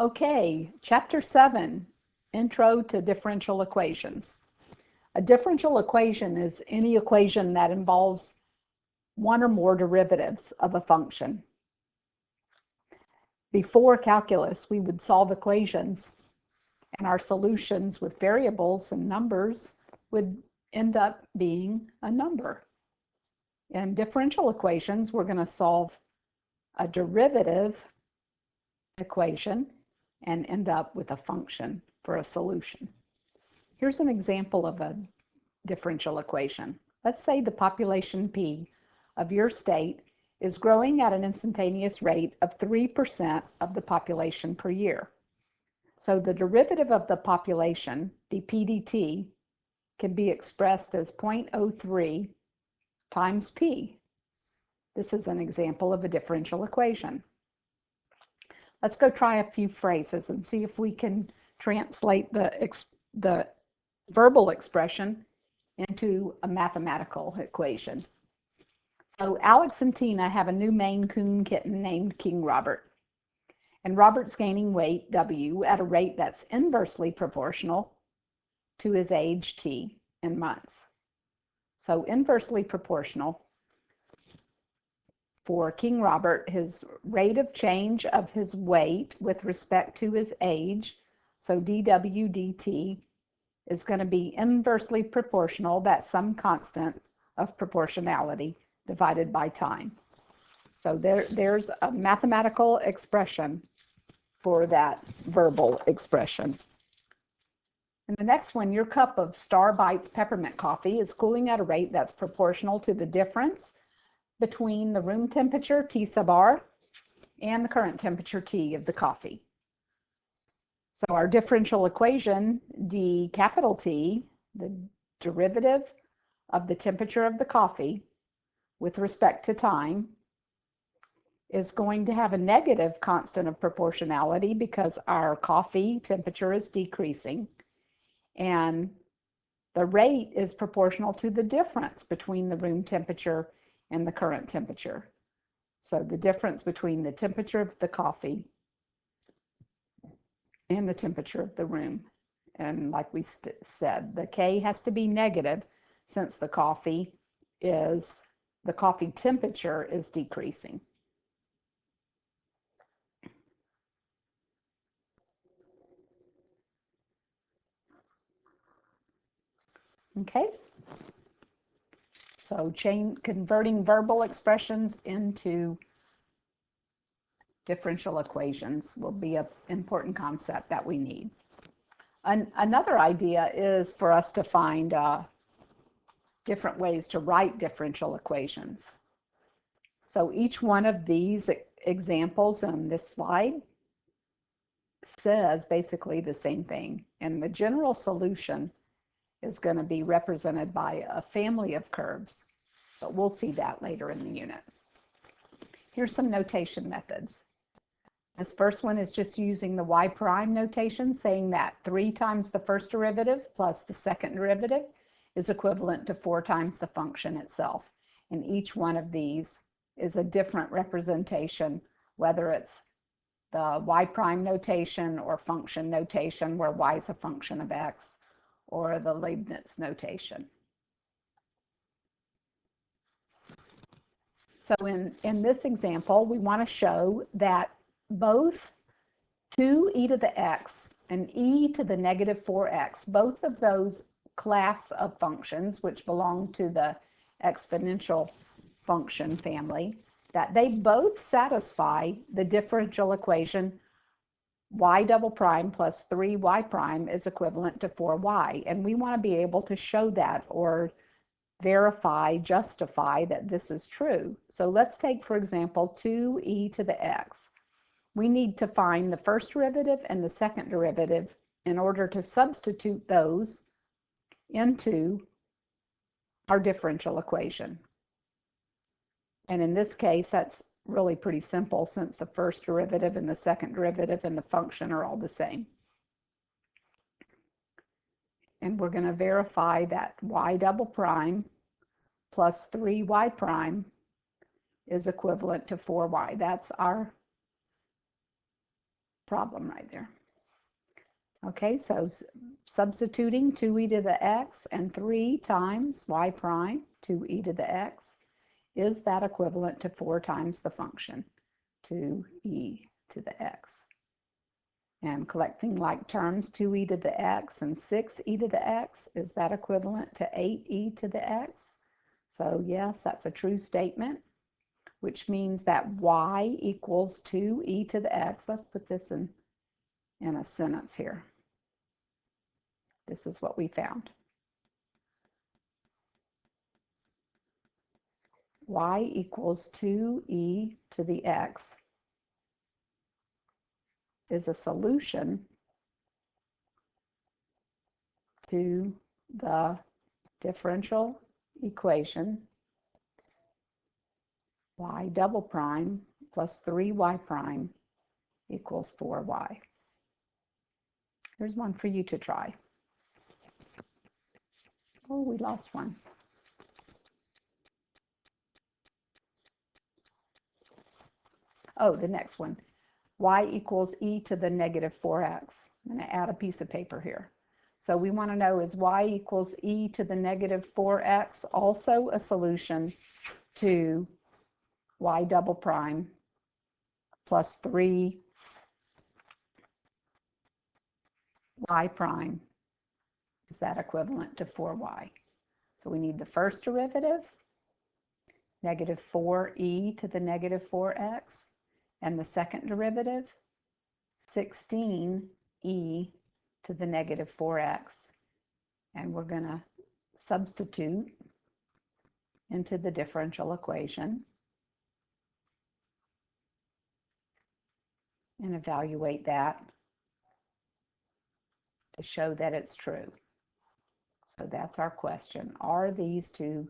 Okay, Chapter 7, Intro to Differential Equations. A differential equation is any equation that involves one or more derivatives of a function. Before calculus, we would solve equations, and our solutions with variables and numbers would end up being a number. In differential equations, we're going to solve a derivative equation and end up with a function for a solution. Here's an example of a differential equation. Let's say the population P of your state is growing at an instantaneous rate of 3% of the population per year. So the derivative of the population, dp dt, can be expressed as 0.03 times P. This is an example of a differential equation. Let's go try a few phrases and see if we can translate the verbal expression into a mathematical equation. So Alex and Tina have a new Maine Coon kitten named King Robert. And Robert's gaining weight, W, at a rate that's inversely proportional to his age, T, in months. So inversely proportional for King Robert, his rate of change of his weight with respect to his age, so dW dt, is going to be inversely proportional, that's some constant of proportionality, divided by time. So there's a mathematical expression for that verbal expression. And the next one, your cup of Star Bites peppermint coffee is cooling at a rate that's proportional to the difference between the room temperature, T sub R, and the current temperature, T, of the coffee. So our differential equation, d capital T, the derivative of the temperature of the coffee with respect to time, is going to have a negative constant of proportionality because our coffee temperature is decreasing, and the rate is proportional to the difference between the room temperature and the current temperature. So the difference between the temperature of the coffee and the temperature of the room. And like we said, the K has to be negative since the coffee temperature is decreasing. Okay, so converting verbal expressions into differential equations will be an important concept that we need. Another idea is for us to find different ways to write differential equations. So each one of these examples on this slide says basically the same thing, and the general solution is going to be represented by a family of curves, but we'll see that later in the unit. Here's some notation methods. This first one is just using the y prime notation, saying that 3 times the first derivative plus the second derivative is equivalent to 4 times the function itself. And each one of these is a different representation, whether it's the y prime notation or function notation where y is a function of x, or the Leibniz notation. So in this example, we want to show that both 2e to the x and e to the negative 4x, both of those class of functions, which belong to the exponential function family, that they both satisfy the differential equation y double prime plus 3y prime is equivalent to 4y. And we want to be able to show that or verify, justify that this is true. So let's take, for example, 2e to the x. We need to find the first derivative and the second derivative in order to substitute those into our differential equation. And in this case, that's really pretty simple since the first derivative and the second derivative and the function are all the same. And we're going to verify that y double prime plus 3y prime is equivalent to 4y. That's our problem right there. Okay, so substituting 2e to the x and 3 times y prime, 2e to the x, is that equivalent to 4 times the function, 2e to the x? And collecting like terms, 2e to the x and 6e to the x, is that equivalent to 8e to the x? So yes, that's a true statement, which means that y equals 2e to the x. Let's put this in a sentence here. This is what we found. Y equals 2e to the x is a solution to the differential equation y double prime plus 3y prime equals 4y. Here's one for you to try. Oh, we lost one. Oh, the next one. Y equals e to the negative 4x. I'm going to add a piece of paper here. So we want to know, is y equals e to the negative 4x also a solution to y double prime plus 3y prime? Is that equivalent to 4y? So we need the first derivative, negative 4e to the negative 4x, and the second derivative, 16e to the negative 4x. And we're going to substitute into the differential equation and evaluate that to show that it's true. So that's our question. Are these two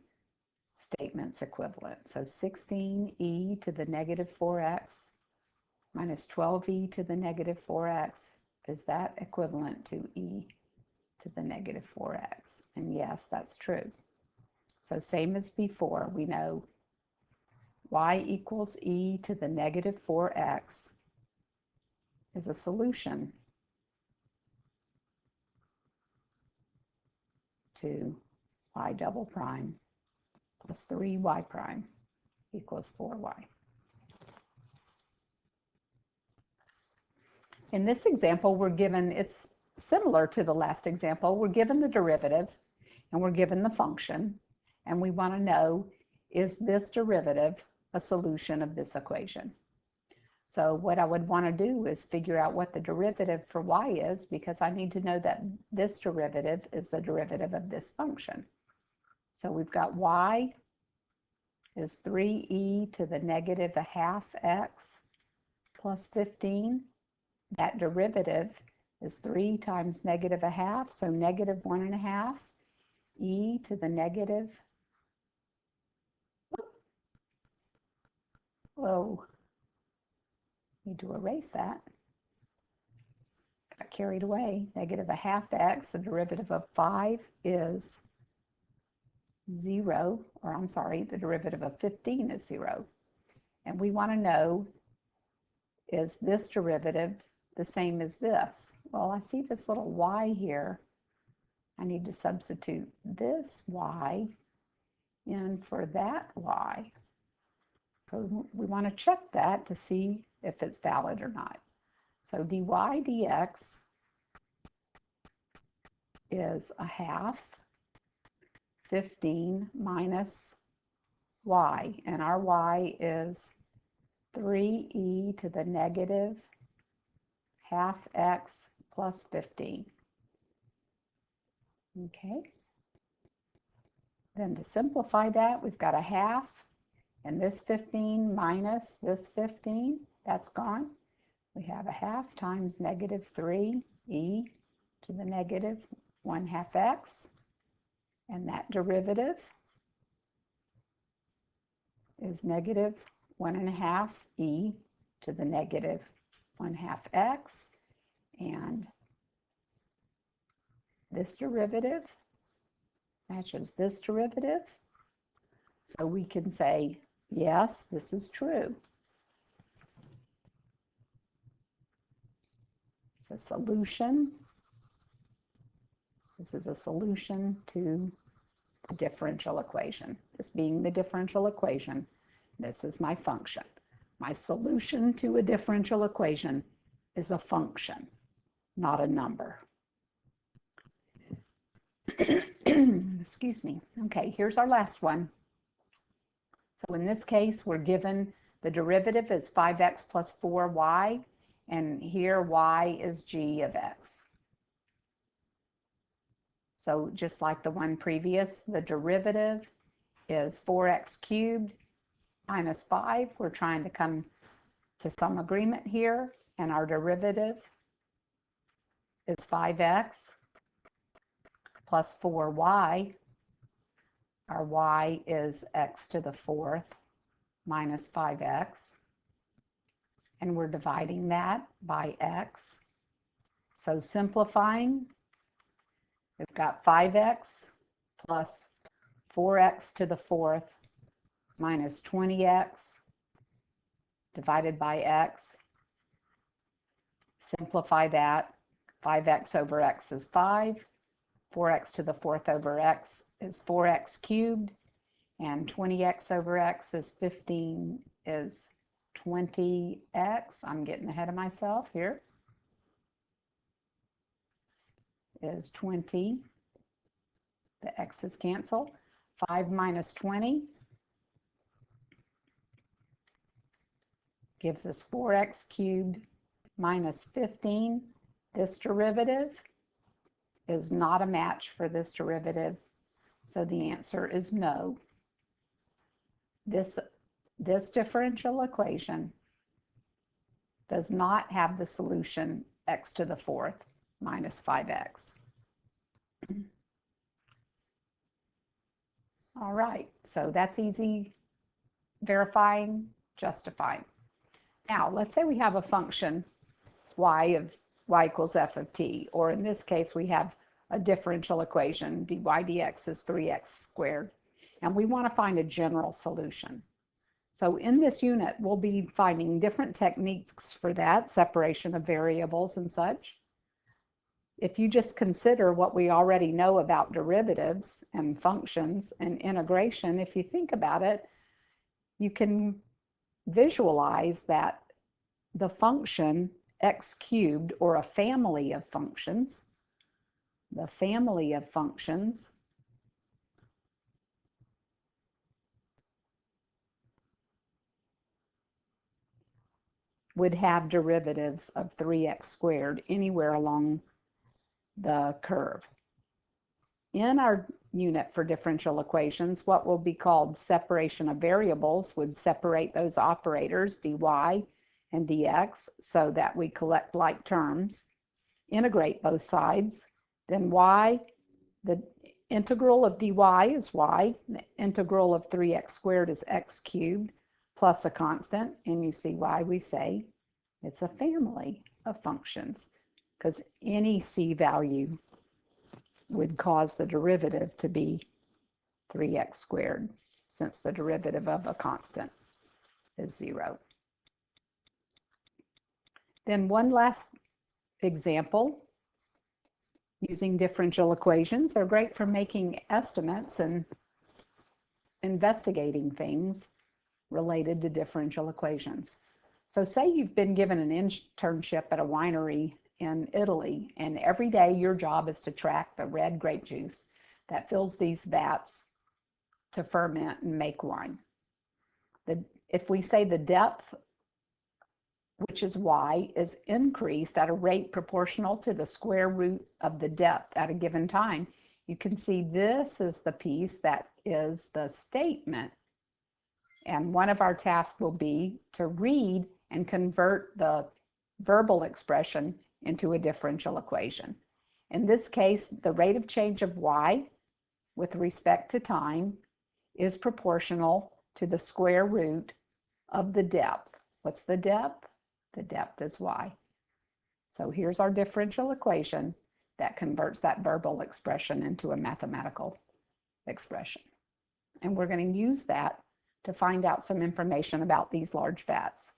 statements equivalent? So 16e to the negative 4x minus 12e to the negative 4x, is that equivalent to e to the negative 4x? And yes, that's true. So same as before, we know y equals e to the negative 4x is a solution to y double prime plus 3y prime equals 4y. In this example, we're given, it's similar to the last example, we're given the derivative and we're given the function, and we want to know, is this derivative a solution of this equation? So what I would want to do is figure out what the derivative for y is, because I need to know that this derivative is the derivative of this function. So we've got y is 3e to the negative a half x plus 15. That derivative is 3 times negative a half, so negative 1.5 e to the negative, whoa, need to erase that. Got carried away. Negative a half x, the derivative of 5 is 0, or I'm sorry, the derivative of 15 is 0. And we want to know, is this derivative the same as this? Well, I see this little y here. I need to substitute this y in for that y. So we want to check that to see if it's valid or not. So dy dx is a half 15 minus y, and our y is 3e to the negative half x plus 15. Okay. Then to simplify that, we've got a half, and this 15 minus this 15, that's gone. We have a half times negative 3e to the negative 1/2 x, and that derivative is negative 1.5 e to the negative 1/2 x, and this derivative matches this derivative. So we can say, yes, this is true. It's a solution. This is a solution to the differential equation. This being the differential equation, this is my function. My solution to a differential equation is a function, not a number. Excuse me. Okay, here's our last one. So in this case, we're given the derivative is 5x plus 4y, and here y is g of x. So just like the one previous, the derivative is 4x cubed minus 5. We're trying to come to some agreement here, and our derivative is 5x plus 4y. Our y is x to the fourth minus 5x, and we're dividing that by x. So simplifying, we've got 5x plus 4x to the fourth minus 20x divided by x. Simplify that. 5x over x is 5. 4x to the fourth over x is 4x cubed. And 20x over x is 15 is 20x. I'm getting ahead of myself here. Is 20. The x's cancel. 5 minus 20 gives us 4x cubed minus 15. This derivative is not a match for this derivative, so the answer is no. This differential equation does not have the solution x to the fourth minus 5x. All right, so that's easy verifying, justifying. Now, let's say we have a function y equals f of t, or in this case, we have a differential equation, dy dx is 3x squared, and we want to find a general solution. So in this unit, we'll be finding different techniques for that, separation of variables and such. If you just consider what we already know about derivatives and functions and integration, if you think about it, you can visualize that the function x cubed, or a family of functions, the family of functions would have derivatives of 3x squared anywhere along the curve. In our unit for differential equations, what will be called separation of variables would separate those operators, dy and dx, so that we collect like terms, integrate both sides, then y, the integral of dy is y, the integral of 3x squared is x cubed, plus a constant, and you see why we say it's a family of functions, because any c value would cause the derivative to be 3x squared, since the derivative of a constant is 0. Then one last example using differential equations. They're great for making estimates and investigating things related to differential equations. So say you've been given an internship at a winery in Italy, and every day your job is to track the red grape juice that fills these vats to ferment and make wine. If we say the depth, which is y, is increased at a rate proportional to the square root of the depth at a given time, you can see this is the piece that is the statement. And one of our tasks will be to read and convert the verbal expression into a differential equation. In this case, the rate of change of y with respect to time is proportional to the square root of the depth. What's the depth? The depth is y. So here's our differential equation that converts that verbal expression into a mathematical expression. And we're going to use that to find out some information about these large vats.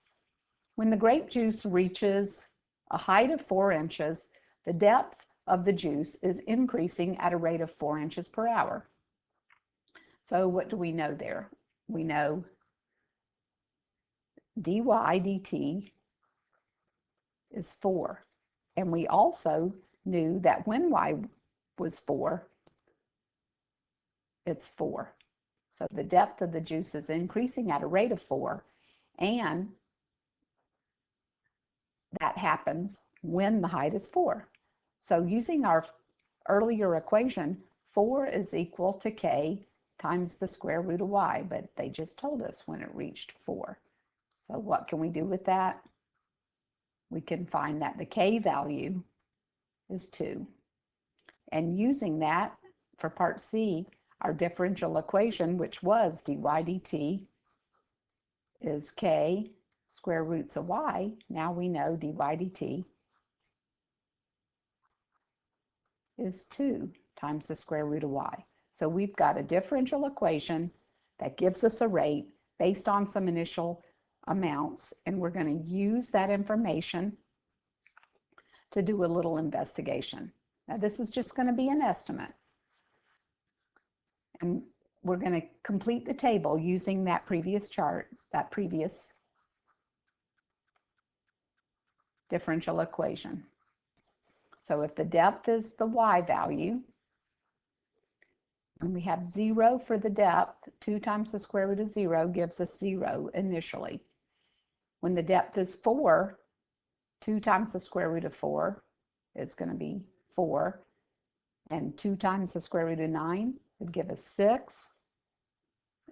When the grape juice reaches a height of 4 inches, the depth of the juice is increasing at a rate of 4 inches per hour. So what do we know there? We know dy dt is 4. And we also knew that when y was 4, it's 4. So the depth of the juice is increasing at a rate of 4, and that happens when the height is 4. So using our earlier equation, 4 is equal to k times the square root of y, but they just told us when it reached 4. So what can we do with that? We can find that the k value is 2. And using that for part C, our differential equation, which was dy dt, is k square roots of y. Now we know dy dt is 2 times the square root of y. So we've got a differential equation that gives us a rate based on some initial amounts, and we're going to use that information to do a little investigation. Now this is just going to be an estimate, and we're going to complete the table using that previous chart, that previous differential equation. So if the depth is the y value, and we have 0 for the depth, 2 times the square root of 0 gives us 0 initially. When the depth is 4, 2 times the square root of 4 is going to be 4, and 2 times the square root of 9 would give us 6,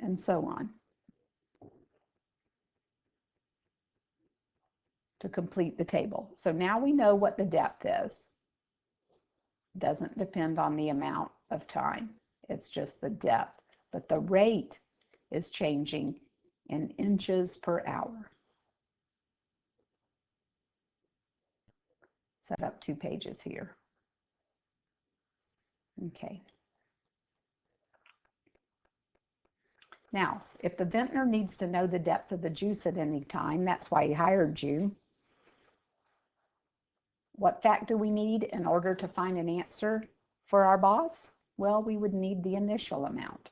and so on, to complete the table. So now we know what the depth is. It doesn't depend on the amount of time. It's just the depth. But the rate is changing in inches per hour. Set up 2 pages here. Okay. Now, if the vintner needs to know the depth of the juice at any time, that's why he hired you. What fact do we need in order to find an answer for our boss? Well, we would need the initial amount.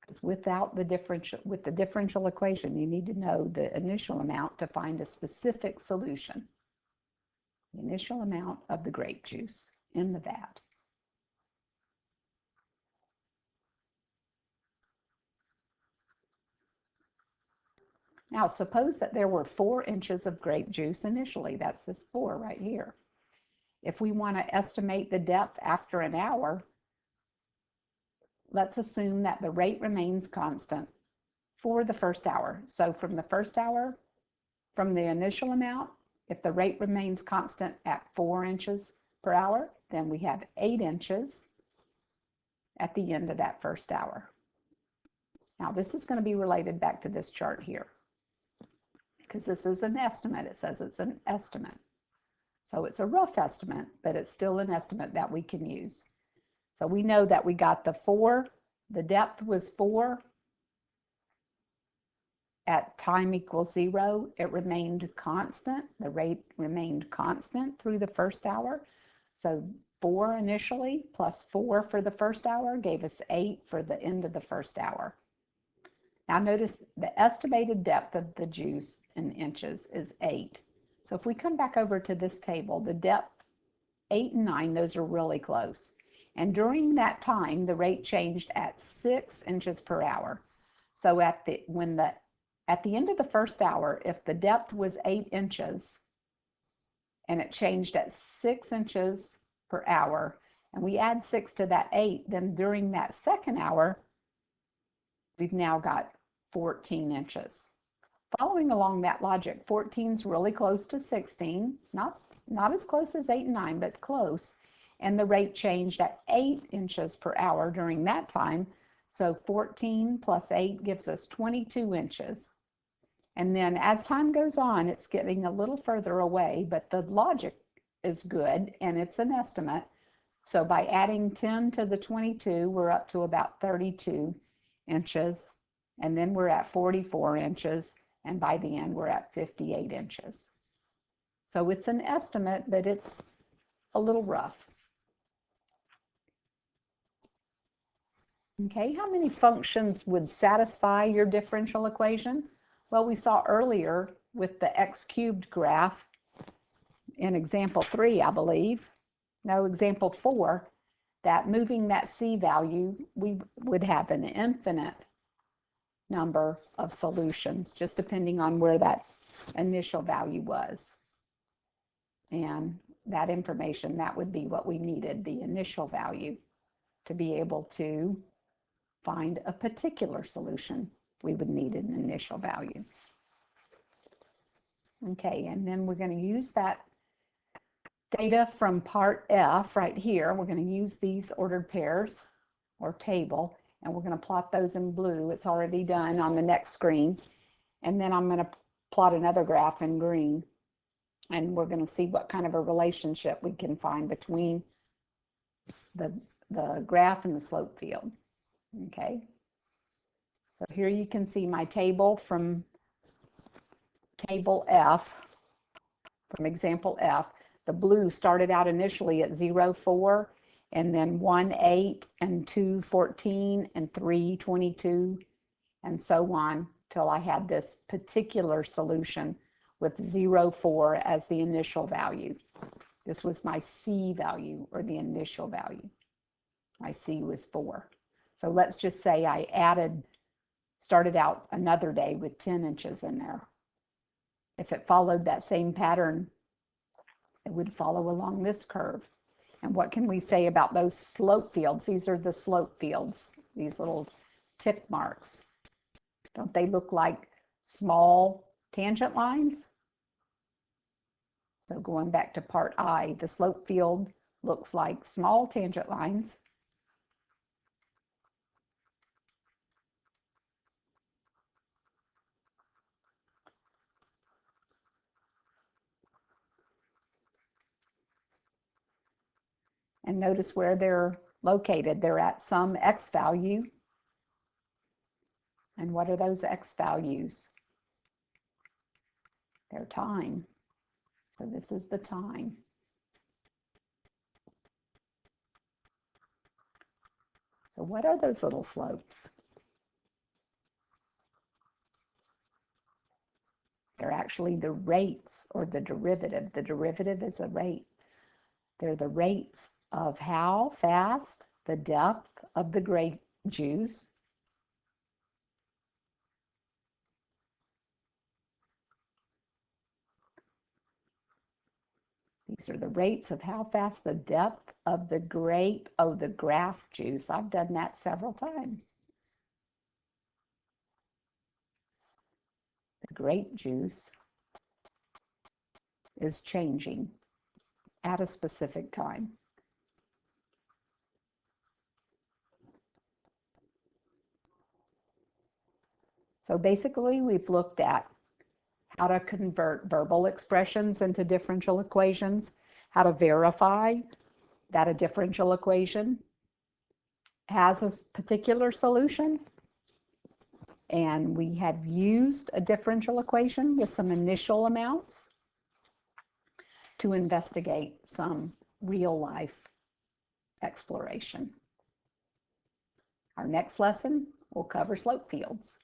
Because with the differential equation, you need to know the initial amount to find a specific solution. The initial amount of the grape juice in the vat. Now, suppose that there were 4 inches of grape juice initially. That's this 4 right here. If we want to estimate the depth after an hour, let's assume that the rate remains constant for the first hour. So from the first hour, from the initial amount, if the rate remains constant at 4 inches per hour, then we have 8 inches at the end of that first hour. Now, this is going to be related back to this chart here, because this is an estimate. It says it's an estimate. So it's a rough estimate, but it's still an estimate that we can use. So we know that we got the 4, the depth was 4 at time equals 0. It remained constant. The rate remained constant through the first hour. So 4 initially plus 4 for the first hour gave us 8 for the end of the first hour. Now notice the estimated depth of the juice in inches is 8. So if we come back over to this table, the depth 8 and 9, those are really close. And during that time, the rate changed at 6 inches per hour. So at the end of the first hour, if the depth was 8 inches and it changed at 6 inches per hour, and we add 6 to that 8, then during that second hour, we've now got 14 inches. Following along that logic, 14 is really close to 16, not as close as 8 and 9, but close. And the rate changed at 8 inches per hour during that time. So 14 plus 8 gives us 22 inches. And then as time goes on, it's getting a little further away, but the logic is good and it's an estimate. So by adding 10 to the 22, we're up to about 32 inches and then we're at 44 inches, and by the end we're at 58 inches. So it's an estimate, but it's a little rough. Okay, how many functions would satisfy your differential equation? Well, we saw earlier with the x cubed graph in example 3, I believe, no, example 4, that moving that c value, we would have an infinite number of solutions, just depending on where that initial value was. And that information, that would be what we needed, the initial value, to be able to find a particular solution. We would need an initial value. Okay, and then we're going to use that data from part F right here. We're going to use these ordered pairs or table, and we're going to plot those in blue. It's already done on the next screen. And then I'm going to plot another graph in green, and we're going to see what kind of a relationship we can find between the graph and the slope field. Okay, so here you can see my table from table F, from example F. The blue started out initially at 0, 4, and then 1, 8, and 2, 14, and 3, 22, and so on, till I had this particular solution with 0, 4 as the initial value. This was my C value, or the initial value. My C was 4. So let's just say I started out another day with 10 inches in there. If it followed that same pattern, it would follow along this curve. And what can we say about those slope fields? These are the slope fields, these little tick marks. Don't they look like small tangent lines? So going back to part I, the slope field looks like small tangent lines. And notice where they're located. They're at some x value. And what are those x values? They're time. So this is the time. So what are those little slopes? They're actually the rates, or the derivative. The derivative is a rate. They're the rates of how fast the depth of the grape juice these are the rates of how fast the depth of the grape juice. I've done that several times. The grape juice is changing at a specific time. So basically, we've looked at how to convert verbal expressions into differential equations, how to verify that a differential equation has a particular solution, and we have used a differential equation with some initial amounts to investigate some real-life exploration. Our next lesson will cover slope fields.